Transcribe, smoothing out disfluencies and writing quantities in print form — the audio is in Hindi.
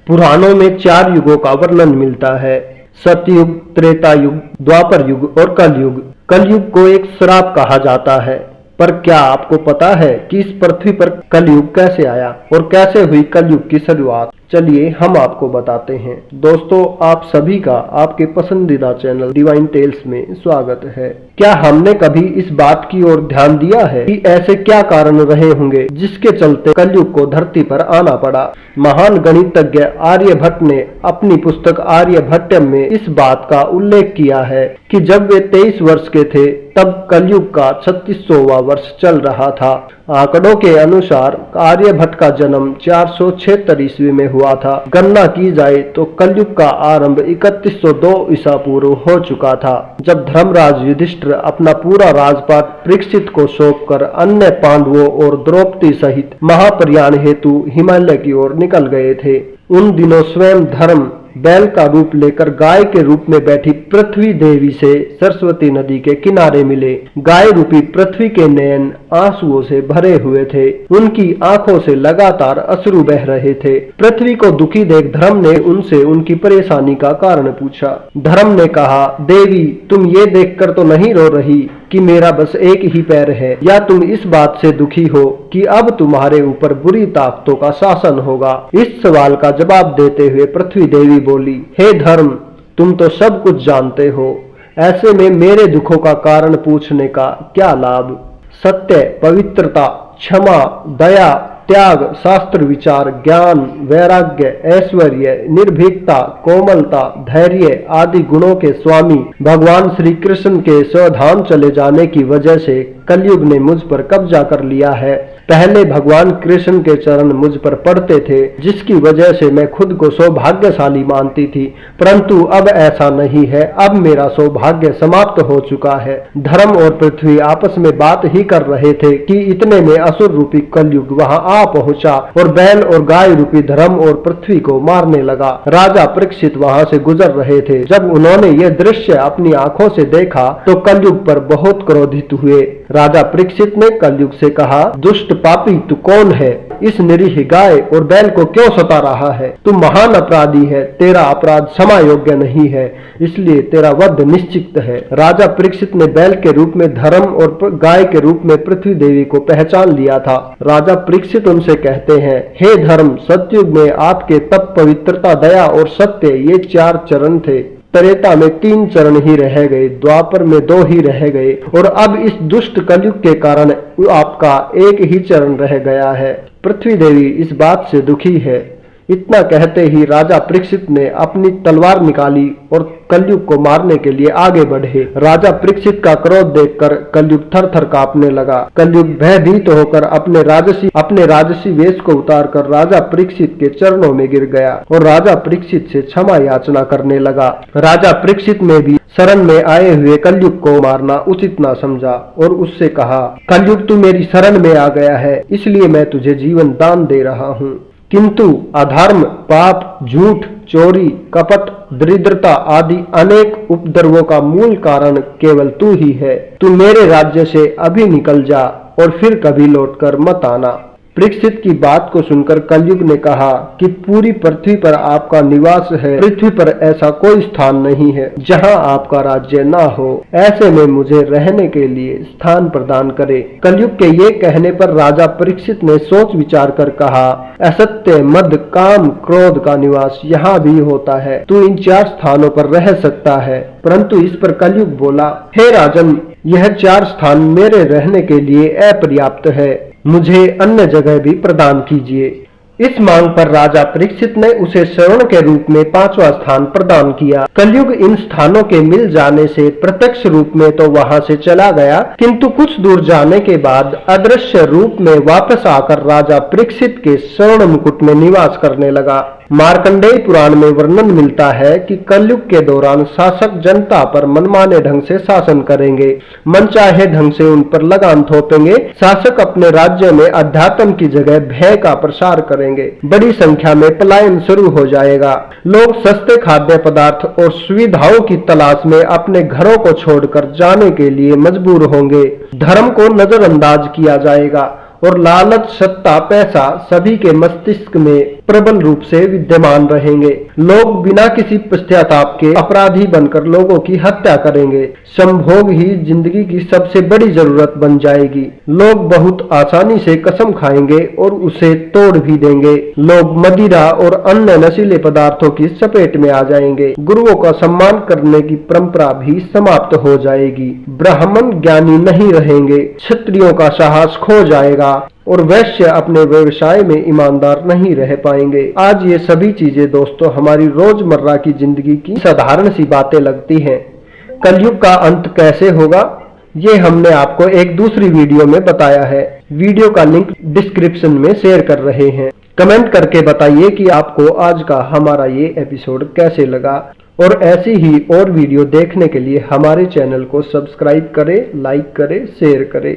पुराणों में 4 युगों का वर्णन मिलता है, सतयुग, त्रेता युग, द्वापर युग और कलयुग। कलयुग को एक श्राप कहा जाता है, पर क्या आपको पता है कि इस पृथ्वी पर कलयुग कैसे आया और कैसे हुई कलयुग की शुरुआत? चलिए हम आपको बताते हैं। दोस्तों, आप सभी का आपके पसंदीदा चैनल डिवाइन टेल्स में स्वागत है। क्या हमने कभी इस बात की ओर ध्यान दिया है कि ऐसे क्या कारण रहे होंगे जिसके चलते कलयुग को धरती पर आना पड़ा? महान गणितज्ञ आर्यभट्ट ने अपनी पुस्तक आर्यभट्टयम में इस बात का उल्लेख किया है कि जब वे 23 वर्ष के थे तब कलयुग का 36वां वर्ष चल रहा था। आंकड़ों के अनुसार आर्यभट्ट का जन्म 476 ईस्वी में हुआ था। गणना की जाए तो कलयुग का आरंभ 3102 ईसा पूर्व हो चुका था, जब धर्मराज युधिष्ठिर अपना पूरा राजपाट परीक्षित को सौंपकर अन्य पांडवों और द्रौपदी सहित महाप्रयाण हेतु हिमालय की ओर निकल गए थे। उन दिनों स्वयं धर्म बैल का रूप लेकर गाय के रूप में बैठी पृथ्वी देवी से सरस्वती नदी के किनारे मिले। गाय रूपी पृथ्वी के नयन आंसुओं से भरे हुए थे, उनकी आंखों से लगातार अश्रु बह रहे थे। पृथ्वी को दुखी देख धर्म ने उनसे उनकी परेशानी का कारण पूछा। धर्म ने कहा, देवी, तुम ये देखकर तो नहीं रो रही कि मेरा बस एक ही पैर है, या तुम इस बात से दुखी हो कि अब तुम्हारे ऊपर बुरी ताकतों का शासन होगा? इस सवाल का जवाब देते हुए पृथ्वी देवी बोली, हे धर्म, तुम तो सब कुछ जानते हो, ऐसे में मेरे दुखों का कारण पूछने का क्या लाभ? सत्य, पवित्रता, क्षमा, दया, त्याग, शास्त्र विचार, ज्ञान, वैराग्य, ऐश्वर्य, निर्भीकता, कोमलता, धैर्य आदि गुणों के स्वामी भगवान श्री कृष्ण के स्वधाम चले जाने की वजह से कलयुग ने मुझ पर कब्जा कर लिया है। पहले भगवान कृष्ण के चरण मुझ पर पड़ते थे, जिसकी वजह से मैं खुद को सौभाग्यशाली मानती थी, परंतु अब ऐसा नहीं है। अब मेरा सौभाग्य समाप्त हो चुका है। धर्म और पृथ्वी आपस में बात ही कर रहे थे कि इतने में असुर रूपी कलयुग वहां आ पहुंचा और बैल और गाय रूपी धर्म और पृथ्वी को मारने लगा। राजा परीक्षित वहां से गुजर रहे थे। जब उन्होंने यह दृश्य अपनी आंखों से देखा तो कलयुग पर बहुत क्रोधित हुए। राजा परीक्षित ने कलयुग से कहा, दुष्ट पापी, तू कौन है? इस निरीह गाय और बैल को क्यों सता रहा है? तू महान अपराधी है, तेरा अपराध क्षमा योग्य नहीं है, इसलिए तेरा वध निश्चित है। राजा परीक्षित ने बैल के रूप में धर्म और गाय के रूप में पृथ्वी देवी को पहचान लिया था। राजा परीक्षित उनसे कहते हैं, हे धर्म, सतयुग में आपके तप, पवित्रता, दया और सत्य ये 4 चरण थे। त्रेता में 3 चरण ही रह गए, द्वापर में 2 ही रह गए और अब इस दुष्ट कलयुग के कारण आपका एक ही चरण रह गया है। पृथ्वी देवी इस बात से दुखी है। इतना कहते ही राजा परीक्षित ने अपनी तलवार निकाली और कलयुग को मारने के लिए आगे बढ़े। राजा परीक्षित का क्रोध देखकर कलयुग थर थर कांपने लगा। कलयुग भयभीत होकर अपने राजसी वेश को उतारकर राजा परीक्षित के चरणों में गिर गया और राजा परीक्षित से क्षमा याचना करने लगा। राजा परीक्षित ने भी शरण में आए हुए कलयुग को मारना उचित न समझा और उससे कहा, कलयुग, तू मेरी शरण में आ गया है, इसलिए मैं तुझे जीवन दान दे रहा हूँ। किंतु अधर्म, पाप, झूठ, चोरी, कपट, दरिद्रता आदि अनेक उपद्रवों का मूल कारण केवल तू ही है। तू मेरे राज्य से अभी निकल जा और फिर कभी लौटकर मत आना। परीक्षित की बात को सुनकर कलयुग ने कहा कि पूरी पृथ्वी पर आपका निवास है। पृथ्वी पर ऐसा कोई स्थान नहीं है जहां आपका राज्य ना हो। ऐसे में मुझे रहने के लिए स्थान प्रदान करे। कलयुग के ये कहने पर राजा परीक्षित ने सोच विचार कर कहा, असत्य, मद, काम, क्रोध का निवास यहाँ भी होता है। तू इन 4 स्थानों पर रह सकता है। परंतु इस पर कलयुग बोला, हे राजन, यह 4 स्थान मेरे रहने के लिए अपर्याप्त है, मुझे अन्य जगह भी प्रदान कीजिए। इस मांग पर राजा परीक्षित ने उसे श्रवण के रूप में 5वां स्थान प्रदान किया। कलयुग इन स्थानों के मिल जाने से प्रत्यक्ष रूप में तो वहां से चला गया, किंतु कुछ दूर जाने के बाद अदृश्य रूप में वापस आकर राजा परीक्षित के स्वर्ण मुकुट में निवास करने लगा। मार्कंडेय पुराण में वर्णन मिलता है कि कलयुग के दौरान शासक जनता पर मनमाने ढंग से शासन करेंगे, मनचाहे ढंग से उन पर लगाम थोपेंगे। शासक अपने राज्य में अध्यात्म की जगह भय का प्रसार करेंगे। बड़ी संख्या में पलायन शुरू हो जाएगा। लोग सस्ते खाद्य पदार्थ और सुविधाओं की तलाश में अपने घरों को छोड़कर जाने के लिए मजबूर होंगे। धर्म को नजरअंदाज किया जाएगा और लालच, सत्ता, पैसा सभी के मस्तिष्क में प्रबल रूप से विद्यमान रहेंगे। लोग बिना किसी पश्चाताप के अपराधी बनकर लोगों की हत्या करेंगे। संभोग ही जिंदगी की सबसे बड़ी जरूरत बन जाएगी। लोग बहुत आसानी से कसम खाएंगे और उसे तोड़ भी देंगे। लोग मदिरा और अन्य नशीले पदार्थों की चपेट में आ जाएंगे। गुरुओं का सम्मान करने की परंपरा भी समाप्त हो जाएगी। ब्राह्मण ज्ञानी नहीं रहेंगे। क्षत्रियों का साहस खो जाएगा और वैश्य अपने व्यवसाय में ईमानदार नहीं रह पाएंगे। आज ये सभी चीजें दोस्तों हमारी रोजमर्रा की जिंदगी की साधारण सी बातें लगती हैं। कलयुग का अंत कैसे होगा, ये हमने आपको एक दूसरी वीडियो में बताया है। वीडियो का लिंक डिस्क्रिप्शन में शेयर कर रहे हैं। कमेंट करके बताइए कि आपको आज का हमारा ये एपिसोड कैसे लगा, और ऐसी ही और वीडियो देखने के लिए हमारे चैनल को सब्सक्राइब करें, लाइक करें, शेयर करें।